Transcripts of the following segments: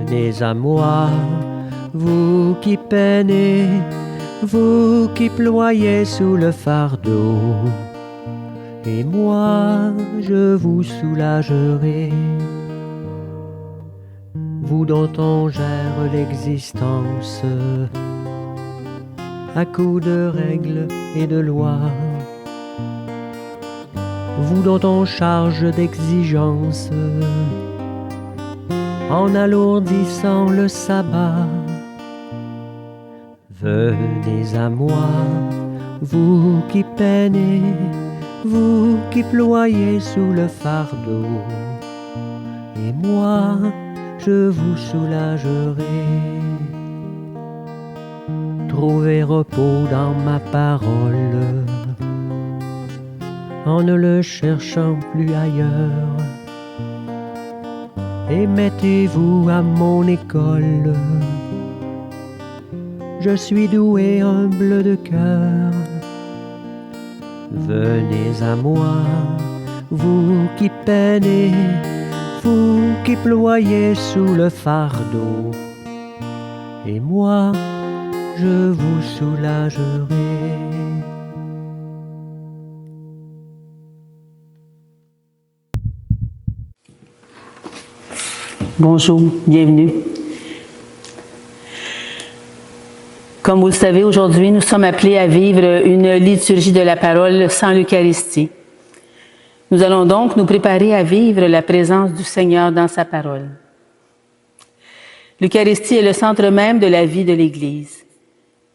Venez à moi, vous qui peinez, vous qui ployez sous le fardeau, et moi je vous soulagerai. Vous dont on gère l'existence à coups de règles et de lois, vous dont on charge d'exigences en alourdissant le sabbat. Venez à moi, vous qui peinez, vous qui ployez sous le fardeau, et moi je vous soulagerai. Trouvez repos dans ma parole, en ne le cherchant plus ailleurs, et mettez-vous à mon école. Je suis doué, humble de cœur. Venez à moi, vous qui peinez, vous qui ployez sous le fardeau, et moi je vous soulagerai. Bonjour, bienvenue. Comme vous le savez, aujourd'hui, nous sommes appelés à vivre une liturgie de la parole sans l'Eucharistie. Nous allons donc nous préparer à vivre la présence du Seigneur dans sa parole. L'Eucharistie est le centre même de la vie de l'Église.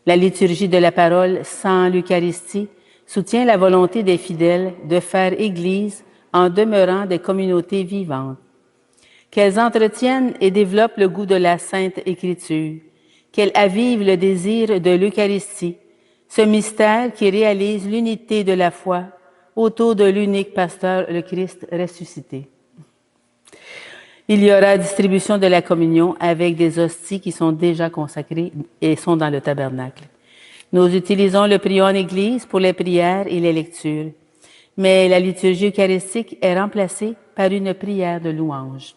La liturgie de la parole sans l'Eucharistie soutient la volonté des fidèles de faire Église en demeurant des communautés vivantes, qu'elles entretiennent et développent le goût de la Sainte Écriture, qu'elles avivent le désir de l'Eucharistie, ce mystère qui réalise l'unité de la foi autour de l'unique pasteur, le Christ ressuscité. Il y aura distribution de la communion avec des hosties qui sont déjà consacrées et sont dans le tabernacle. Nous utilisons le prion en Église pour les prières et les lectures, mais la liturgie eucharistique est remplacée par une prière de louange.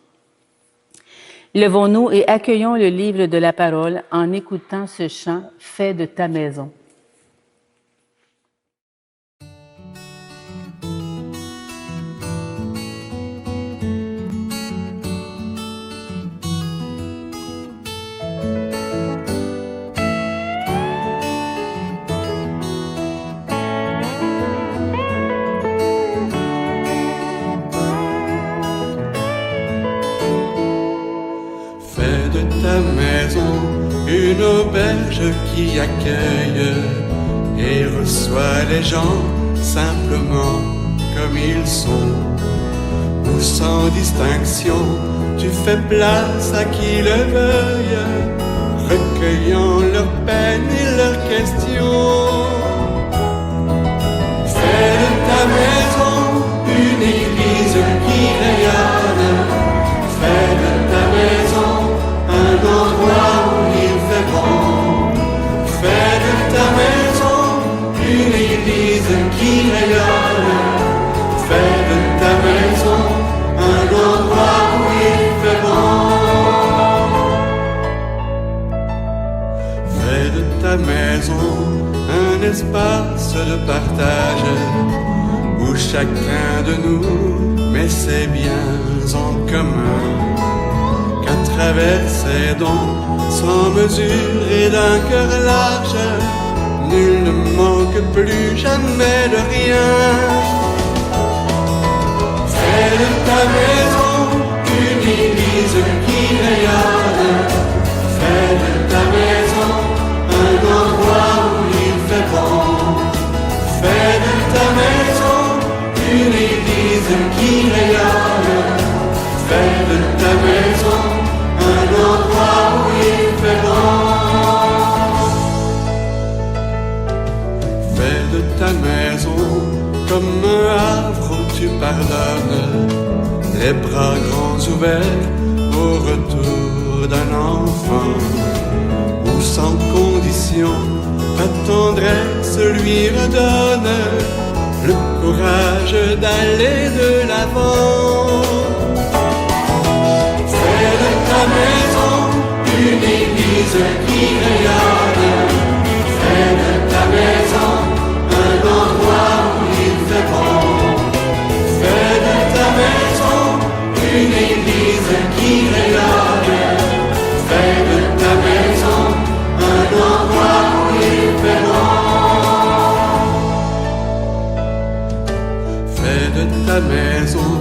Levons-nous et accueillons le livre de la parole en écoutant ce chant « Fais de ta maison ». Ta maison, une auberge qui accueille et reçoit les gens simplement comme ils sont, où sans distinction tu fais place à qui le veuille, recueillant leurs peines et leurs questions. Fais de ta maison une église qui rayonne, fais de ta maison un endroit où il fait bon. Fais de ta maison une église qui rayonne. Fais de ta maison un endroit où il fait bon. Fais de ta maison un espace de partage où chacun de nous met ses biens en commun. À travers ses dons, sans mesure et d'un cœur large, nul ne manque plus jamais de rien. Fais de ta maison une église qui rayonne. Fais de ta maison un endroit où il fait bon. Fais de ta maison une église qui rayonne. Fais de ta maison un endroit où il fait bon. Fais de ta maison comme un havre où tu pardonnes, les bras grands ouverts au retour d'un enfant, où sans condition ta tendresse lui redonne le courage d'aller de l'avant. Fais de ta maison une église qui rayonne. Fais de ta maison un endroit où il fait bon. Fais de ta maison une église qui rayonne. Fais de ta maison un endroit où il fait bon. Fais de ta maison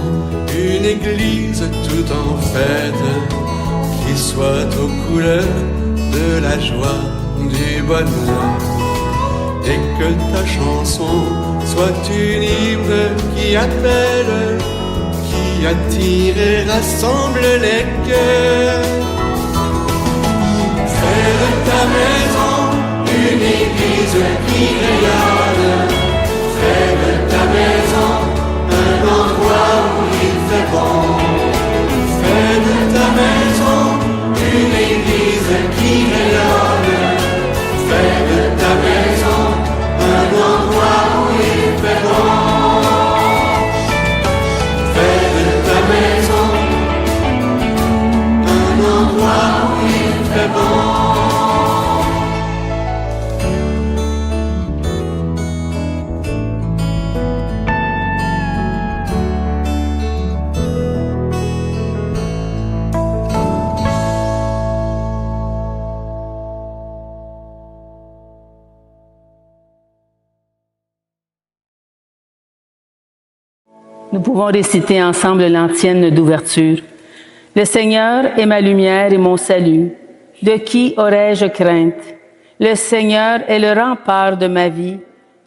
une église tout en fête, qui soit aux couleurs de la joie, du bonheur, et que ta chanson soit une hymne qui appelle, qui attire et rassemble les cœurs. Fais de ta maison une église qui rayonne. Fais de ta maison un endroit où il fait bon. Fais de ta maison une église qui rayonne. Fais de ta maison un endroit où il fait bon. Fais de ta maison un endroit où il fait bon. Nous pouvons réciter ensemble l'antienne d'ouverture. Le Seigneur est ma lumière et mon salut. De qui aurais-je crainte? Le Seigneur est le rempart de ma vie.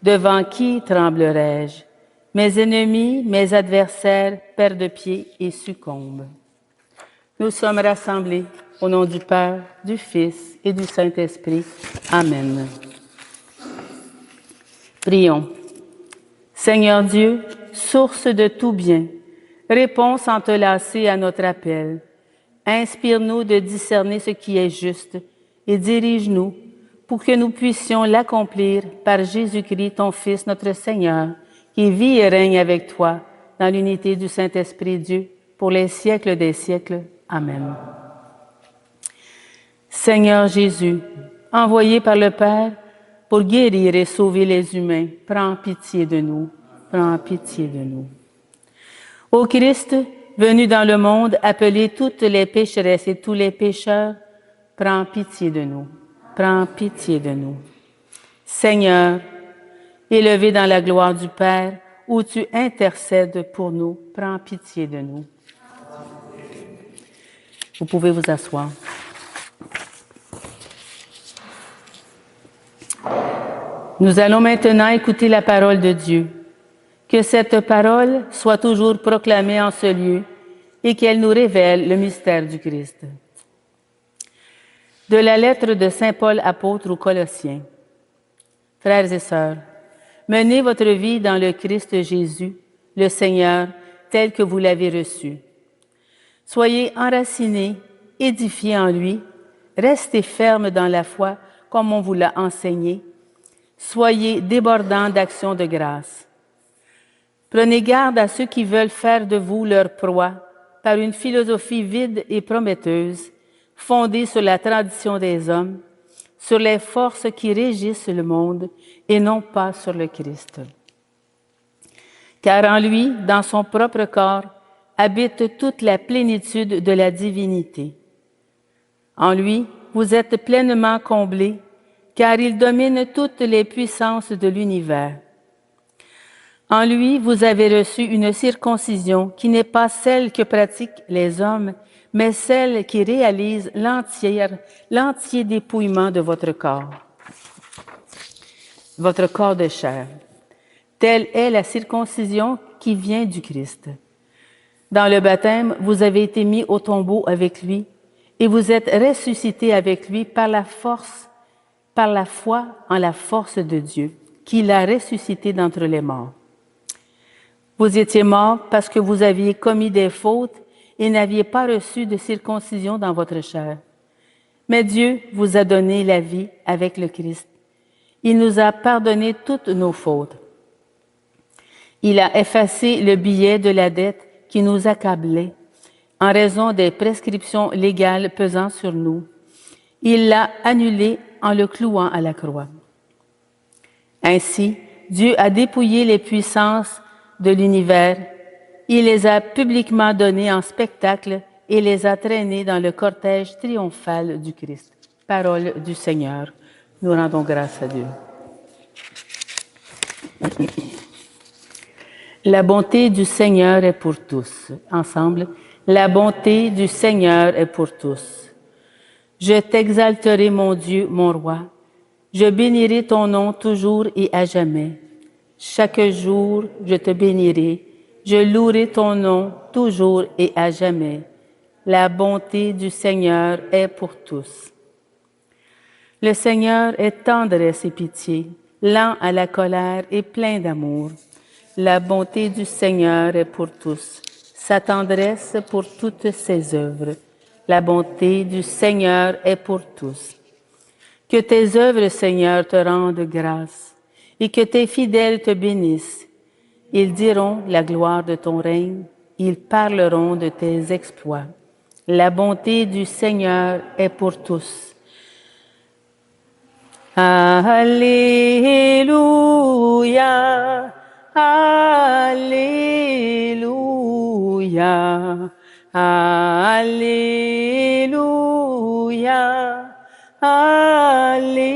Devant qui tremblerais-je? Mes ennemis, mes adversaires perdent pied et succombent. Nous sommes rassemblés au nom du Père, du Fils et du Saint-Esprit. Amen. Prions. Seigneur Dieu, source de tout bien, réponse entrelacée à notre appel. Inspire-nous de discerner ce qui est juste et dirige-nous pour que nous puissions l'accomplir par Jésus-Christ, ton Fils, notre Seigneur, qui vit et règne avec toi dans l'unité du Saint-Esprit Dieu pour les siècles des siècles. Amen. Seigneur Jésus, envoyé par le Père pour guérir et sauver les humains, prends pitié de nous. Prends pitié de nous. Ô Christ, venu dans le monde, appeler toutes les pécheresses et tous les pécheurs, prends pitié de nous. Prends pitié de nous. Seigneur, élevé dans la gloire du Père, où tu intercèdes pour nous, prends pitié de nous. Vous pouvez vous asseoir. Nous allons maintenant écouter la parole de Dieu. Que cette parole soit toujours proclamée en ce lieu et qu'elle nous révèle le mystère du Christ. De la lettre de Saint Paul apôtre aux Colossiens. Frères et sœurs, menez votre vie dans le Christ Jésus, le Seigneur, tel que vous l'avez reçu. Soyez enracinés, édifiés en lui, restez fermes dans la foi comme on vous l'a enseigné. Soyez débordants d'actions de grâce. Prenez garde à ceux qui veulent faire de vous leur proie par une philosophie vide et prometteuse, fondée sur la tradition des hommes, sur les forces qui régissent le monde et non pas sur le Christ. Car en lui, dans son propre corps, habite toute la plénitude de la divinité. En lui, vous êtes pleinement comblés, car il domine toutes les puissances de l'univers. En lui, vous avez reçu une circoncision qui n'est pas celle que pratiquent les hommes, mais celle qui réalise l'entier dépouillement de votre corps de chair. Telle est la circoncision qui vient du Christ. Dans le baptême, vous avez été mis au tombeau avec lui et vous êtes ressuscités avec lui par la foi en la force de Dieu, qui l'a ressuscité d'entre les morts. Vous étiez morts parce que vous aviez commis des fautes et n'aviez pas reçu de circoncision dans votre chair. Mais Dieu vous a donné la vie avec le Christ. Il nous a pardonné toutes nos fautes. Il a effacé le billet de la dette qui nous accablait en raison des prescriptions légales pesant sur nous. Il l'a annulé en le clouant à la croix. Ainsi, Dieu a dépouillé les puissances de l'univers. Il les a publiquement données en spectacle et les a traînées dans le cortège triomphal du Christ. Parole du Seigneur. Nous rendons grâce à Dieu. La bonté du Seigneur est pour tous. Ensemble, la bonté du Seigneur est pour tous. Je t'exalterai, mon Dieu, mon roi. Je bénirai ton nom toujours et à jamais. Chaque jour, je te bénirai. Je louerai ton nom toujours et à jamais. La bonté du Seigneur est pour tous. Le Seigneur est tendresse et pitié, lent à la colère et plein d'amour. La bonté du Seigneur est pour tous, sa tendresse pour toutes ses œuvres. La bonté du Seigneur est pour tous. Que tes œuvres, Seigneur, te rendent grâce et que tes fidèles te bénissent. Ils diront la gloire de ton règne, ils parleront de tes exploits. La bonté du Seigneur est pour tous. Alléluia, Alléluia, Alléluia, Alléluia.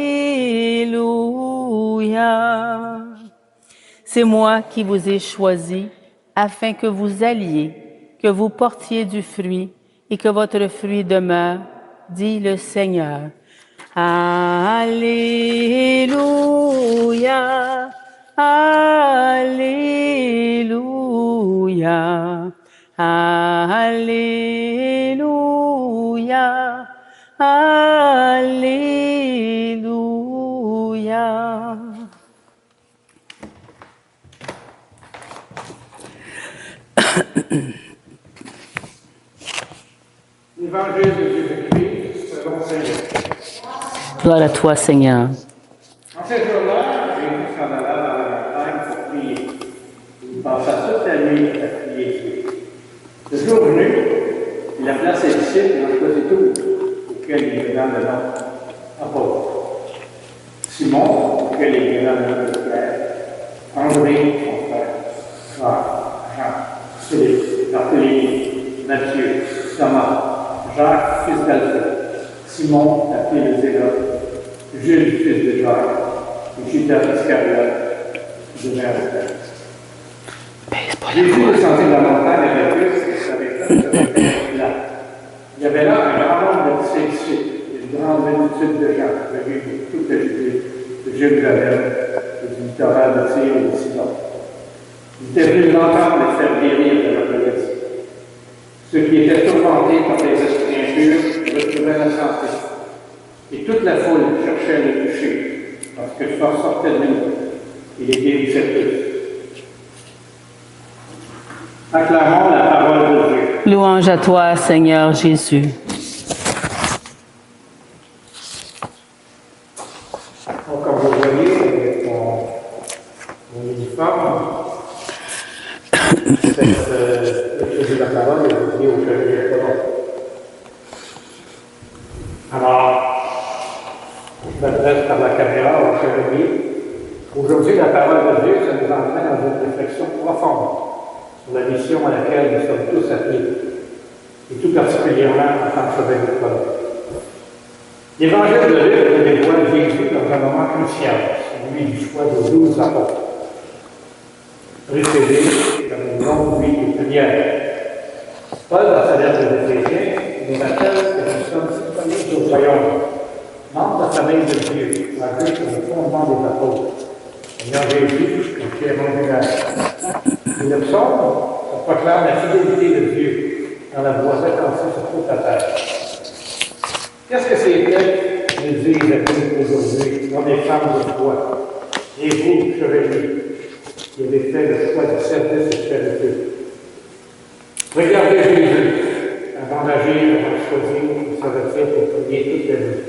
C'est moi qui vous ai choisi afin que vous alliez, que vous portiez du fruit et que votre fruit demeure, dit le Seigneur. Alléluia, Alléluia, Alléluia, Alléluia. Évangile de Jésus-Christ selon Saint Luc. Gloire à toi, Seigneur. En ce jour-là, Jésus s'en alla dans la montagne pour prier. Il passa toute la nuit à prier Dieu. Le jour venu, il appela ses disciples et en choisit 12, auxquels il donna le nom apôtres. Simon, auquel il donna le nom de Pierre, André, son frère, Jean, Philippe, Barthélemy, Matthieu, Thomas, Jacques, fils d'Alphae, Simon, appelé le Zélote, Jules, fils de Jacques, et Judas Iscariote, qui demeure au Père. Jésus descendit de la montagne avec eux, et avec eux, là. Il y avait là un grand nombre de ses disciples, et une grande multitude de gens venus de toute la Judée, de Jérusalem, et du littoral de Tyr et de Sidon. Ils étaient venus l'entendre et faire guérir de leur maladie. Ceux qui étaient tourmentés par des esprits impurs retrouvaient la santé. Et toute la foule cherchait à le toucher, parce que force sortait de lui. Il les guérissait tous. Acclamons la parole de Dieu. Louange à toi, Seigneur Jésus. Donc, comme vous voyez, avec mon uniforme, cette la parole est dédiée au chevalier de Colomb. Alors, je m'adresse par la caméra au chevalier. Aujourd'hui, la parole de Dieu, ça nous entraîne dans une réflexion profonde sur la mission à laquelle nous sommes tous appelés, et tout particulièrement en tant que chevalier de Colomb. L'évangile de Luc nous dévoile Jésus dans un moment crucial, celui du choix de 12 apôtres, précédé comme une longue nuit de prière. Paul, dans sa lettre aux Éphésiens, nous rappelle que nous sommes citoyens du royaume, membres de la famille de Dieu, malgré que le fondement des apôtres, ayant Jésus comme pierre angulaire. Et le psaume proclame la fidélité de Dieu dans la voie réconciliée sur toute la terre. Qu'est-ce que ces textes nous disent à nous aujourd'hui, hommes et femmes de foi, et vous, chevaliers, qui avez fait le choix du service et de charité? Regardez Jésus, avant d'agir, avant de choisir, de se retirer pour prier toute la nuit.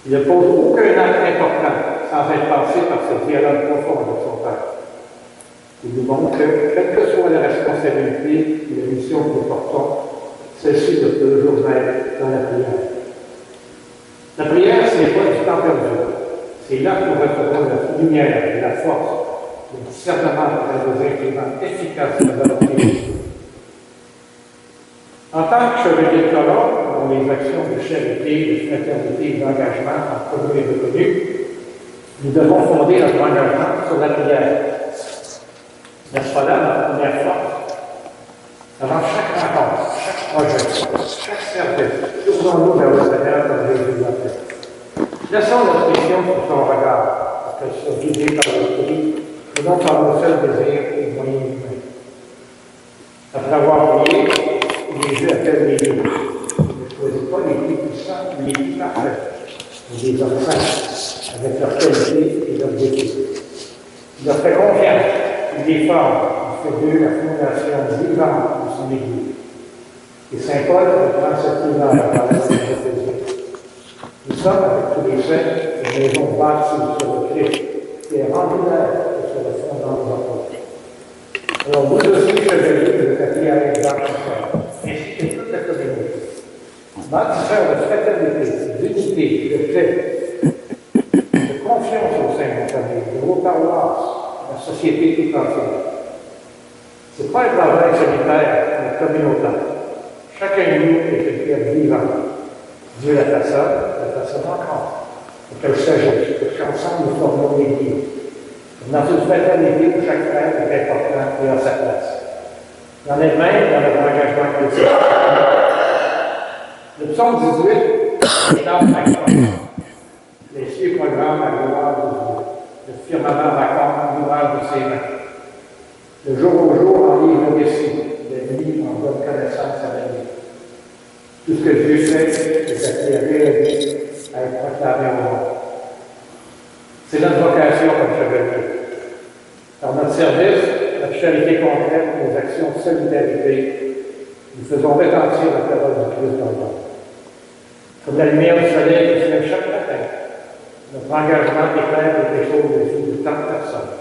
Il ne pose aucun acte important sans être passé par ce dialogue profond avec son Père. Il nous montre que, quelle que soit la responsabilité et la mission que nous portons, celle-ci doit toujours être dans la prière. La prière, ce n'est pas du temps perdu. C'est là que nous recevons la lumière et la force, le discernement pour des instruments efficaces de la volonté de Dieu. En tant que chevalier de colonne, dont les actions de charité, de fraternité et d'engagement sont connues et reconnues, nous devons fonder notre engagement sur la prière. N'est-ce pas là notre première force? Avant chaque rencontre, chaque projet, chaque service, tournons-nous vers le Seigneur comme Jésus l'a fait. Laissons notre vision sur son regard, pour qu'elle soit guidée par l'esprit, et non par nos seuls désirs et moyens humains. Après avoir prié, Jésus appelle les livres. Il ne choisit pas les plus puissants ou les plus parfaits, mais les hommes saints, avec leur qualité et leur défi. Il leur fait confiance, il les forme, il fait d'eux la fondation vivante de son Église. Et Saint Paul reprend cette image à travers les Éphésiens. Nous sommes, avec tous les saints, une maison bâtie sur le Christ, qui est remplie d'air sur le fondement de l'apôtre. Alors, vous aussi, chevaliers, vous êtes appelés à être bâtisseurs, ainsi que toute la communauté. Bâtisseurs de fraternité, d'unité, de paix, de confiance au sein de la famille, de vos paroisses, de la société tout entière. Ce n'est pas un travail solitaire, mais communautaire. Chacun de nous est une pierre vivante. Dieu la façonne encore, pour qu'elle s'agisse, pour qu'ensemble nous formons l'Église. Dans une fraternité où chaque frère est important et a sa place. Dans elle-même, dans notre engagement chrétien. Le psaume 18 est dans les cieux proclament la gloire de Dieu. Le firmament raconte l'ouvrage de ses mains. Le jour au jour en livre le récit. La nuit en donne connaissance à la nuit. Tout ce que Dieu fait est appelé à réaliser, à être proclamé au monde. C'est notre vocation comme chevalier. Par notre service, notre charité concrète, nos actions de solidarité, nous faisons retentir la parole du Christ dans le monde. Comme la lumière du soleil qui se lève chaque matin, notre engagement éclaire les choses de vie de tant de personnes.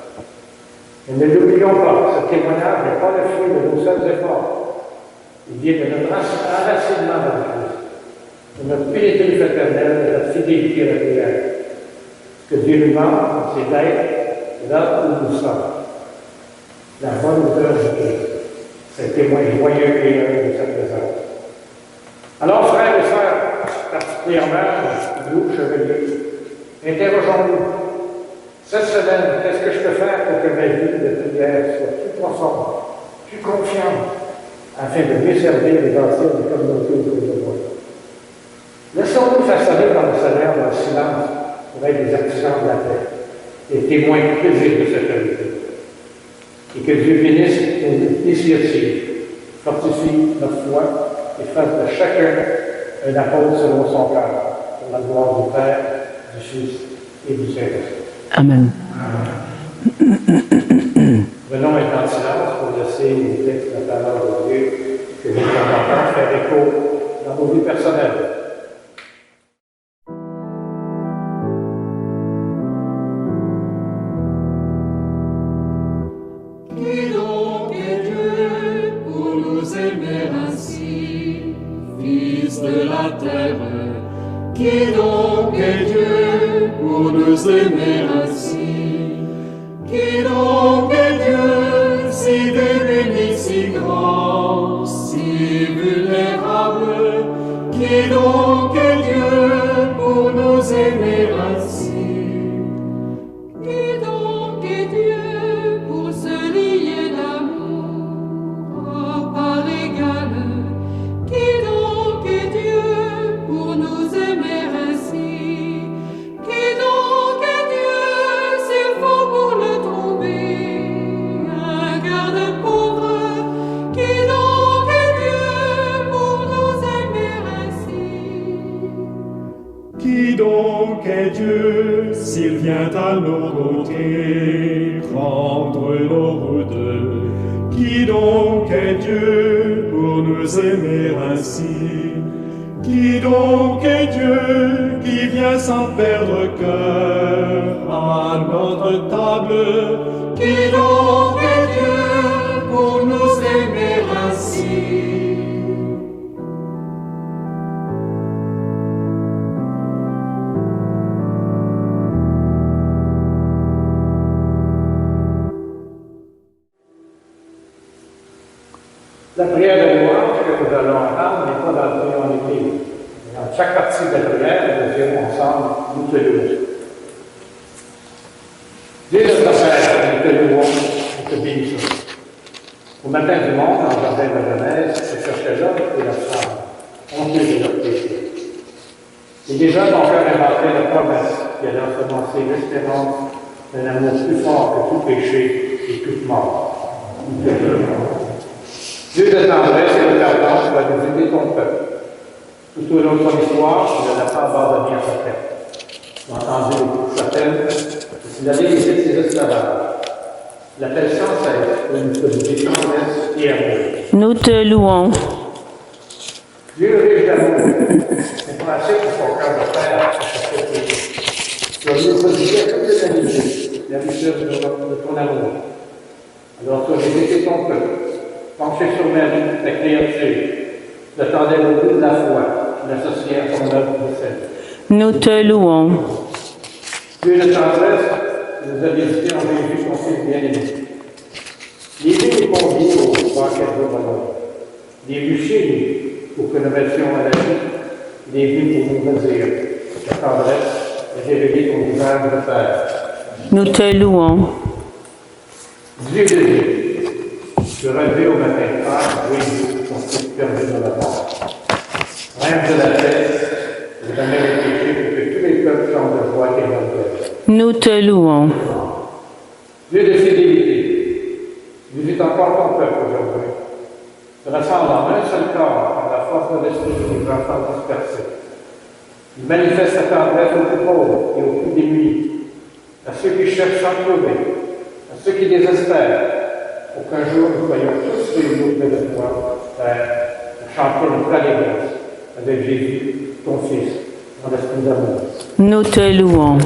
Et ne l'oublions pas, ce témoignage n'est pas le fruit de nos seuls efforts. Il vient de notre enracinement dans le Christ, de notre piété fraternelle, de notre fidélité à la prière. Ce que Dieu nous demande, c'est d'être là où nous sommes. La bonne odeur du Christ. C'est témoin joyeux et heureux de sa présence. Alors, frères et sœurs, particulièrement nous, chevaliers, interrogeons-nous. Cette semaine, qu'est-ce que je peux faire pour que ma vie de prière soit plus profonde, plus confiante, afin de mieux servir les anciens des communautés autour de moi? Laissons-nous façonner par le Seigneur dans le silence pour être des artisans de la paix, des témoins paisibles de cette vérité. Et que Dieu bénisse nos initiatives, fortifie notre foi et fasse de chacun un apôtre selon son cœur, pour la gloire du Père, du Fils et du Saint-Esprit. Amen. Venons un temps de silence pour laisser les textes de la parole de Dieu que nous entendons faire écho dans nos vies personnelles. Qui donc est Dieu pour nous aimer ainsi, Fils de la terre? Qui donc est Dieu pour nous aimer ainsi? Qui donc est Dieu, si démuni, si grand, si vulnérable? Qui donc est Dieu pour nous aimer ainsi? Qui donc est Dieu pour se lier d'amour à part égale? Qui donc est Dieu pour nous aimer ainsi? Qui donc est Dieu s'il faut pour le trouver un garde pauvre? Qui donc est Dieu pour nous aimer ainsi? Qui donc est Dieu s'il vient à nos côtés prendre nos routes? Qui donc est Dieu pour nous aimer ainsi? Qui donc est Dieu qui vient sans perdre cœur à notre table? Qui donc est Dieu pour nous aimer ainsi? La prière de louange que nous allons entendre n'est pas dans le triangle. Dans chaque partie de la prière, nous dirons ensemble, nous te louons. Dieu notre Père, nous te louons, nous te bénissons. Au matin du monde, dans le jardin de la Genèse, se cherchait l'homme et la femme, honteux de leur péché. Et déjà, ton cœur inventait la promesse qui allait ensemencer l'espérance d'un amour plus fort que tout péché et toute mort. Nous te louons. Dieu de tendresse et de pardon va nous aider ton peuple. Tout au long de son histoire, il ne l'a pas abandonné à sa tête. Tu as entendu les coups de sa peine, il a délaissé ses esclavages. L'appelle sans cesse de nous communiquer tendresse et amour. Nous te louons. Dieu riche d'amour, n'est pas assez pour son cœur de père à sa propriété. Tu as nous prodiguer à toute l'humanité la richesse de ton amour. Alors tu as visité ton peuple, penché sur Marie, ta créature, tu attendais au bout de la foi, tu l'associais à ton œuvre de salut. Nous te louons. Dieu de tendresse nous a visité en Jésus, ton Fils bien-aimé. Les vues nous convient au banquet de l'honneur. Les vues chez nous pour que nous mettions à la vie. Les vues pour nous redire ta tendresse et révéler ton visage de Père. Nous te louons. Dieu de Dieu, je relevé au matin de Pâques, oui, ton Fils perdu de la mort. Reine de la paix, de jamais le péché pour que tous les peuples chantent de joie et d'orgueil. Nous te louons. Dieu de fidélité, visite encore ton peuple aujourd'hui. Se rassemble en un seul corps par la force de l'esprit des enfants dispersés. Il manifeste sa tendresse aux plus pauvres et aux plus démunis, à ceux qui cherchent sans trouver, à ceux qui désespèrent, pour qu'un jour nous soyons tous réunis auprès de toi, Père, pour chanter notre allégresse avec Jésus, ton Fils, dans l'esprit d'amour. Nous te louons.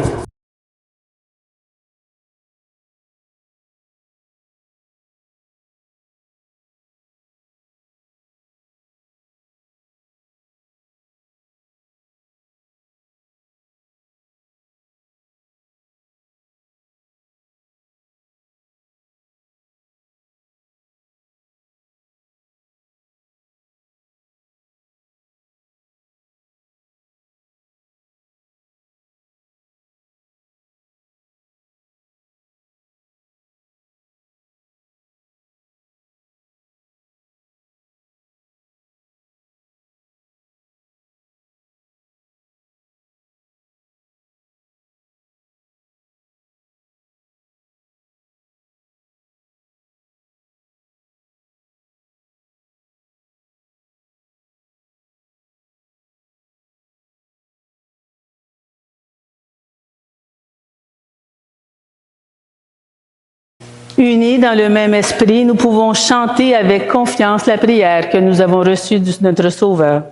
Unis dans le même esprit, nous pouvons chanter avec confiance la prière que nous avons reçue de notre Sauveur.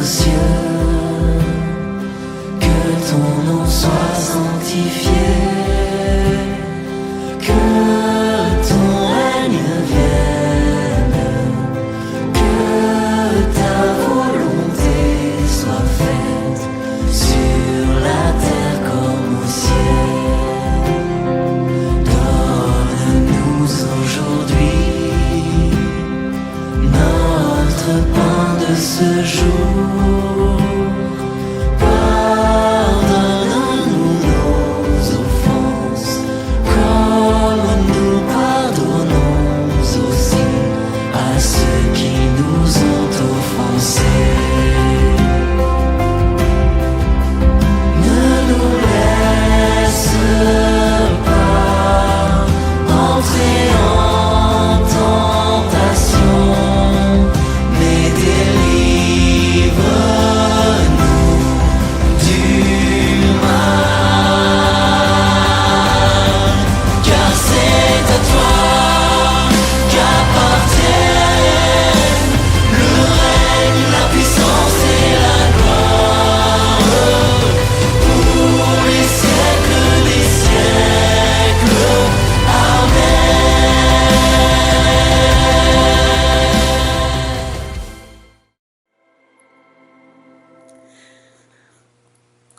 Cieux, que ton nom soit sanctifié.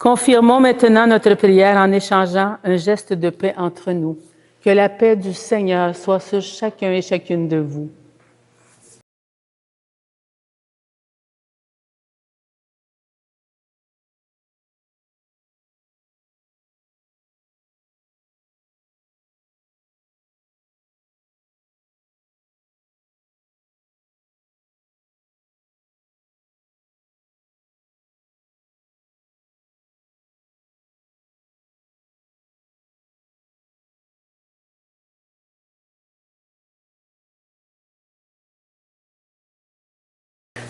Confirmons maintenant notre prière en échangeant un geste de paix entre nous. Que la paix du Seigneur soit sur chacun et chacune de vous.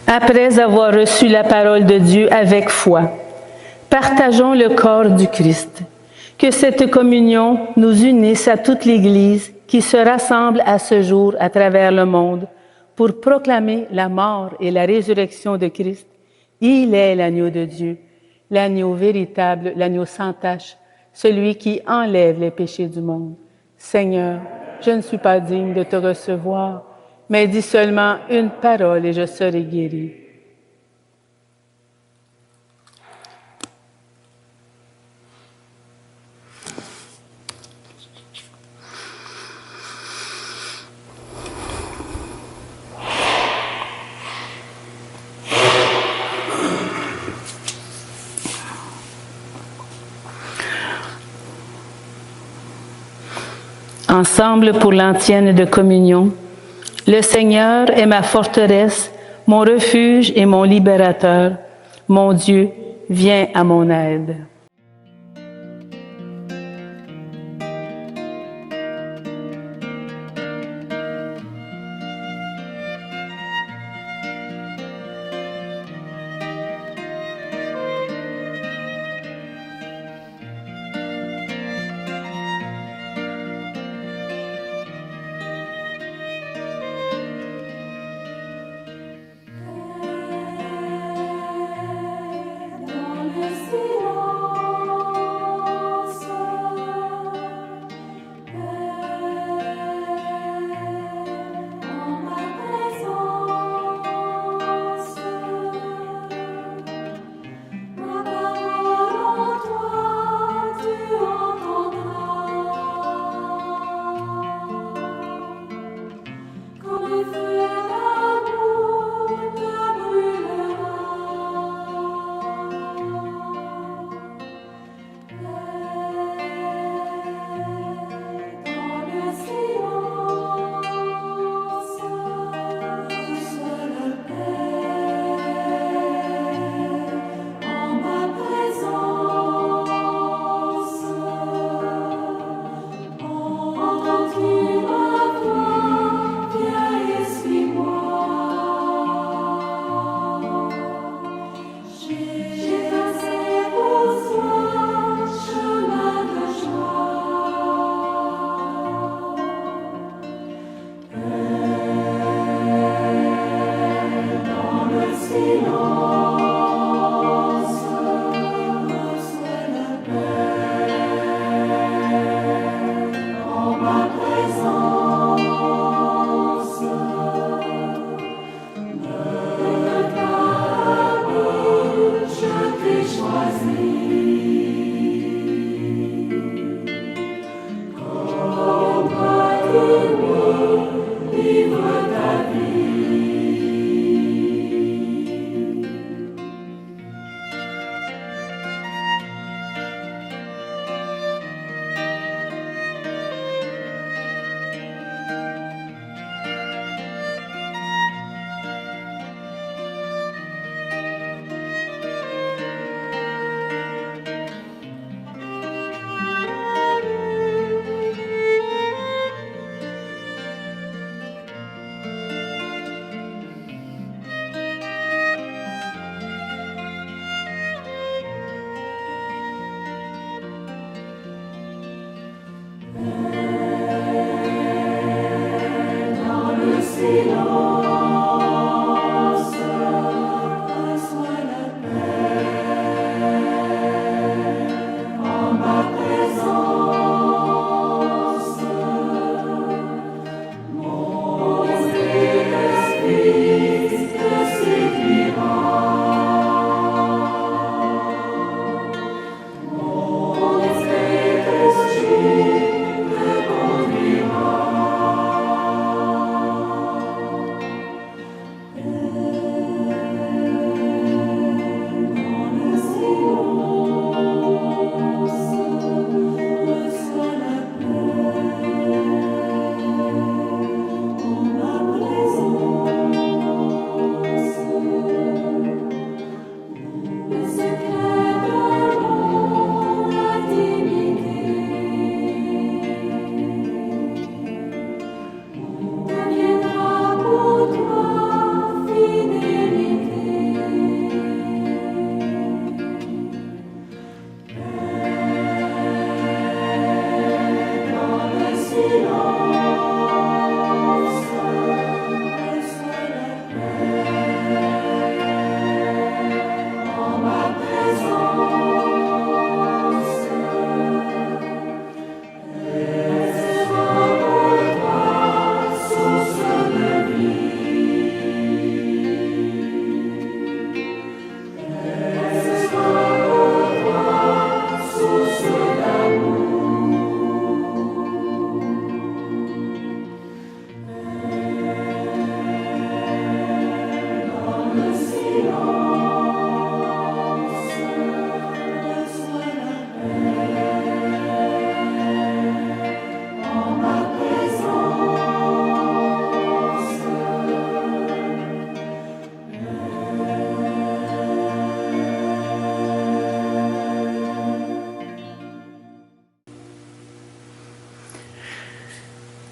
Après avoir reçu la parole de Dieu avec foi, partageons le corps du Christ. Que cette communion nous unisse à toute l'Église qui se rassemble à ce jour à travers le monde pour proclamer la mort et la résurrection de Christ. Il est l'agneau de Dieu, l'agneau véritable, l'agneau sans tache, celui qui enlève les péchés du monde. Seigneur, je ne suis pas digne de te recevoir, mais dis seulement une parole et je serai guéri. Ensemble pour l'antienne de communion, le Seigneur est ma forteresse, mon refuge et mon libérateur. Mon Dieu, viens à mon aide.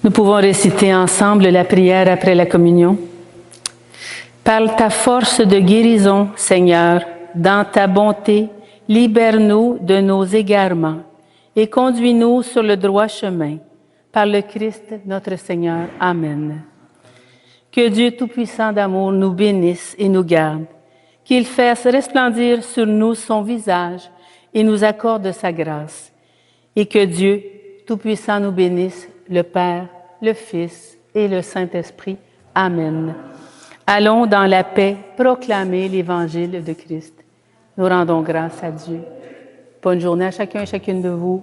Nous pouvons réciter ensemble la prière après la communion. Par ta force de guérison, Seigneur, dans ta bonté, libère-nous de nos égarements et conduis-nous sur le droit chemin. Par le Christ, notre Seigneur. Amen. Que Dieu Tout-Puissant d'amour nous bénisse et nous garde, qu'il fasse resplendir sur nous son visage et nous accorde sa grâce, et que Dieu Tout-Puissant nous bénisse, le Père, le Fils et le Saint-Esprit. Amen. Allons dans la paix proclamer l'Évangile de Christ. Nous rendons grâce à Dieu. Bonne journée à chacun et chacune de vous.